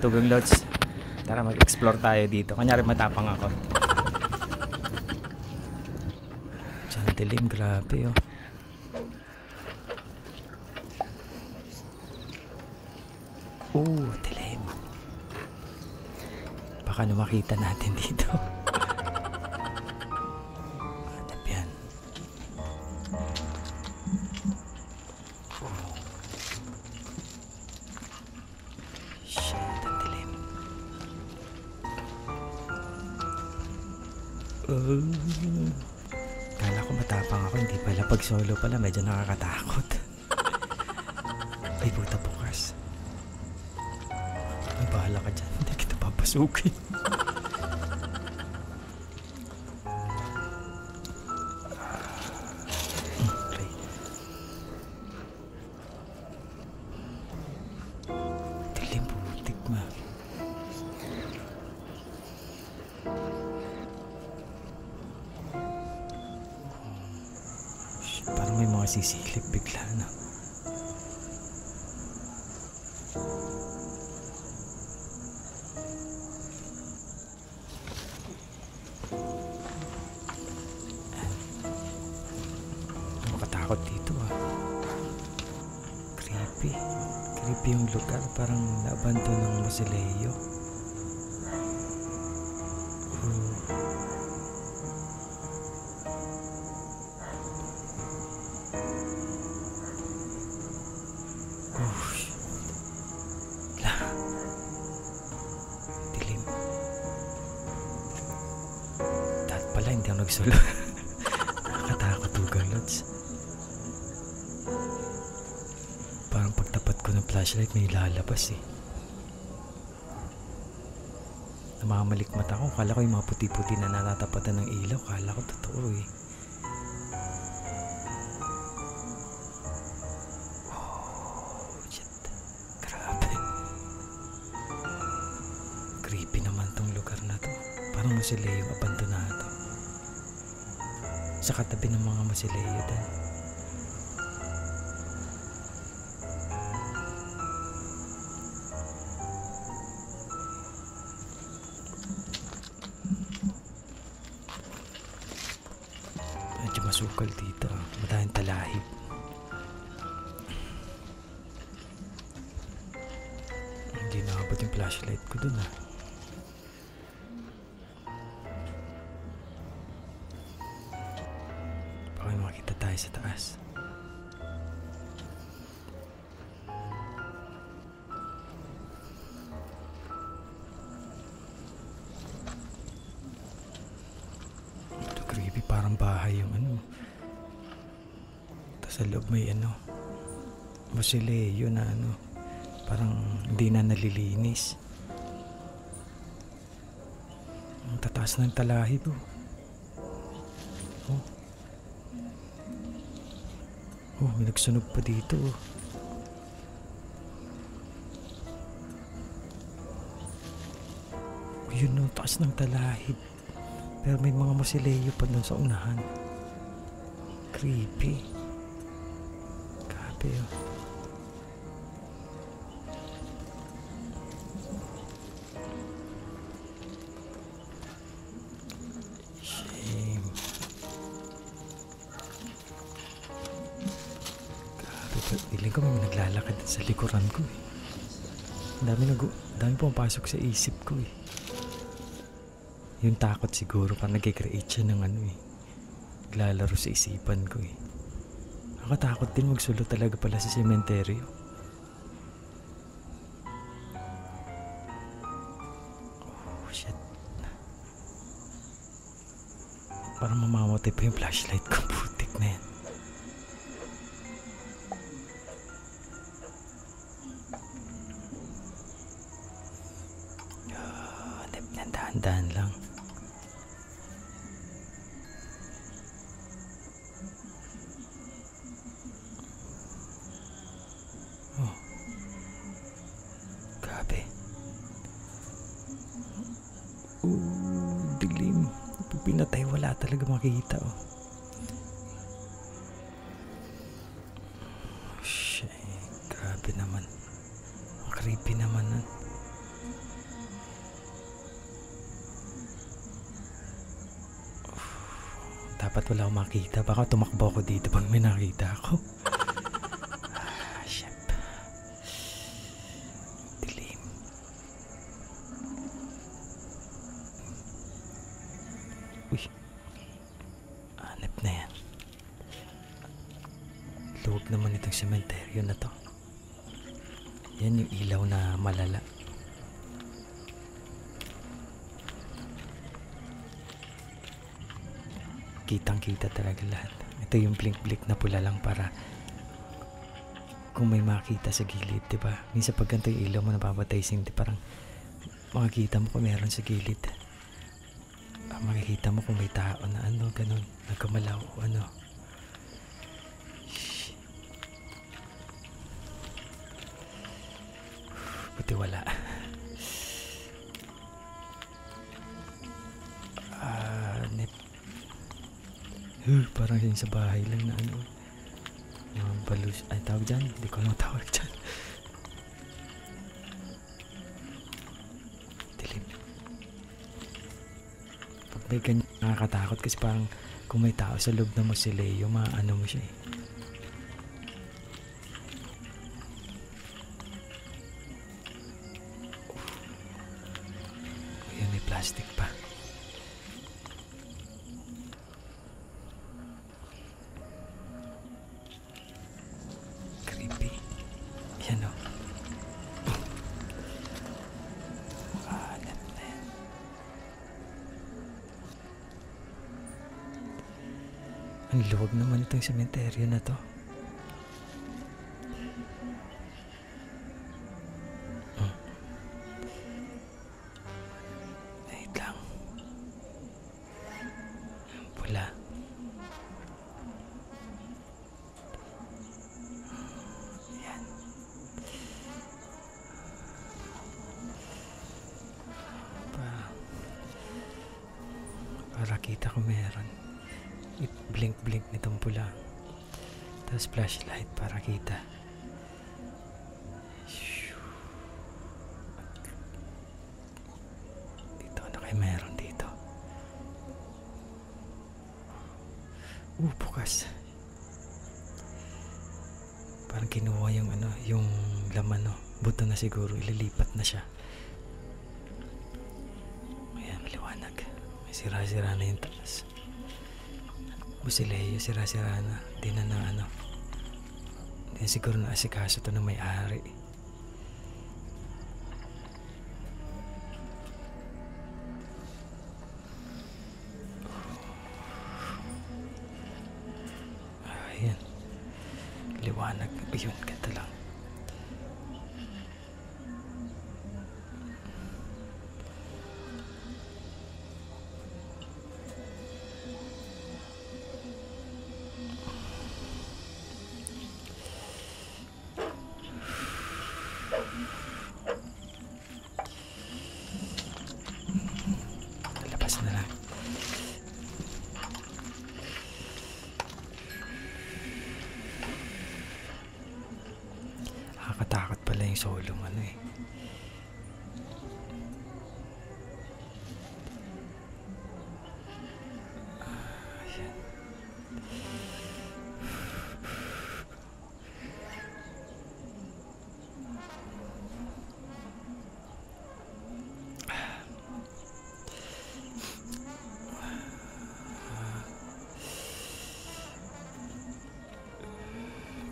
Tugang Lods, tara mag-explore tayo dito. Kanyari matapang ako. Diyan dilim, grabe oh. Dilim. Baka na makita natin dito. Hanap yan. Shit, ang dilim. Kala ko matapang ako, hindi pala. Pag solo pala, medyo nakakatakot. Ay, puta bukas. Ay, bahala ka dyan. Hindi kita papasukin. Okay. Dilim, putik ma. Parang may mga sisilip bigla na. Makatakot dito ah. Creepy. Creepy yung lugar. Parang nabanto ng mausoleo. Dilim. Dahil pala hindi ako nagsulo. Nakakatakot Tugang Lods. Parang pagtapat ko ng flashlight may lalabas eh. Namamalik mata ko. Kala ko yung mga puti-puti na natatapatan ng ilaw. Kala ko totoo eh. Creepy naman tong lugar na to. Parang mausoleo, abandonado. Sa katabi ng mga mausoleo din. Medyo masukal dito. Madahing talahib. Hindi nakabot yung flashlight ko dun ah. Baka makita tayo sa taas. Ito creepy, parang bahay yung ano. Tapos sa loob may ano, mausoleo na ano, parang hindi na nalilinis. Ang tataas ng talahib oh. May nagsunog pa dito oh. Yun oh, taas ng talahib. Pero may mga mausoleo pa dun sa unahan. Creepy. Grabe oh. Feeling ko may naglalakad sa likuran ko eh. Dami pumapasok sa isip ko eh. Yung takot siguro parang nag-create siya ng ano eh. Naglalaro sa isipan ko eh. Nakatakot din magsulo talaga pala sa sementeryo. Oh shit. Parang mamamatay pa yung flashlight ko. Putik na yan. Dahan-dahan lang. Oh. Grabe. Dilim. Pag pinatay wala talaga makikita oh. Shit, grabe naman. Creepy naman. dapat wala akong makita. Baka tumakbo ako dito pag may nakita ako. Shit. Dilim. Uy. Hanap na yan. Luwag naman itong sementeryo na to. Yan yung ilaw na malala. Kitang-kita talaga lahat. Ito yung blink-blink na pula lang para kung may makita sa gilid, diba? Minsan pag ganito yung ilaw mo napabatay di parang makikita mo kung meron sa gilid. Makikita mo kung may tao na ano, ganun, nagkamalaw o ano. Buti wala. Parang yun sa bahay lang na ano. Balus. Ay, tawag dyan. Hindi ko alam tawag dyan. Dilim. Pag may ganyan, nakakatakot kasi parang kung may tao sa loob na mausoleo, maano mo siya eh. Ayan, may plastic pa. Yan o. Ang luwag naman itong sementeryo na to. Wait lang. Pula. Para kita ko meron. Blink-blink nitong pula. Tapos flashlight para kita. Dito ano kayo meron dito? Bukas. Parang kinuha yung ano, yung laman no. Buto na siguro, ililipat na siya. Ayan, maliwanag. May sira-sira na yung taas. Busileo, sira-sira na. Di na ano. Di siguro na asikaso to ng may-ari. Ayan. Liwanag. Ayun, ganda lang. Labas na lang. Nakakatakot pala yung solong ano eh. Ayan.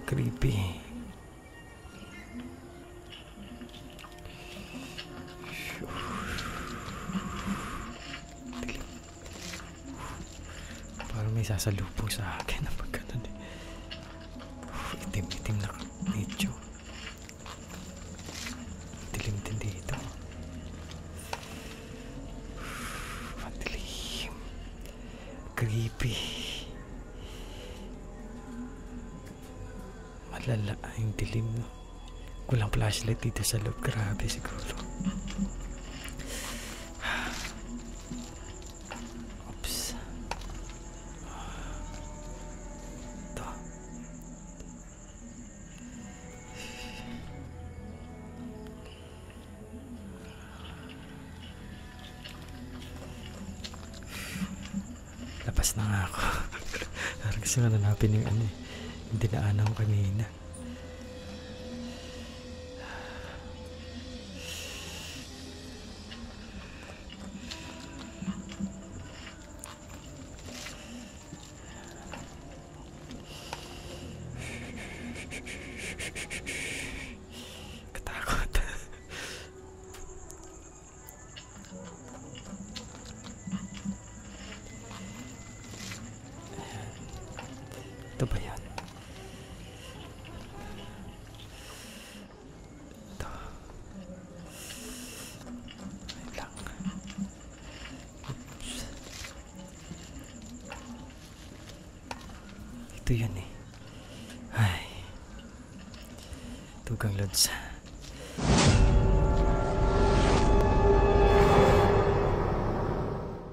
Creepy. Parang may sasalubong sa akin na pag ganun eh. Itim-itim na medyo. Dilim din dito. Madilim. Creepy. Malala yung dilim no. Kulang flashlight dito sa loob. Grabe siguro. Oops. Ito. Labas na nga ako. Gusto nga nanapin yung ano eh, yung dinaanan ko kanina. Katakot. Ito ba yan? Ito. Wait lang. Oops. Ito yun eh. Ay. Tugang Lods.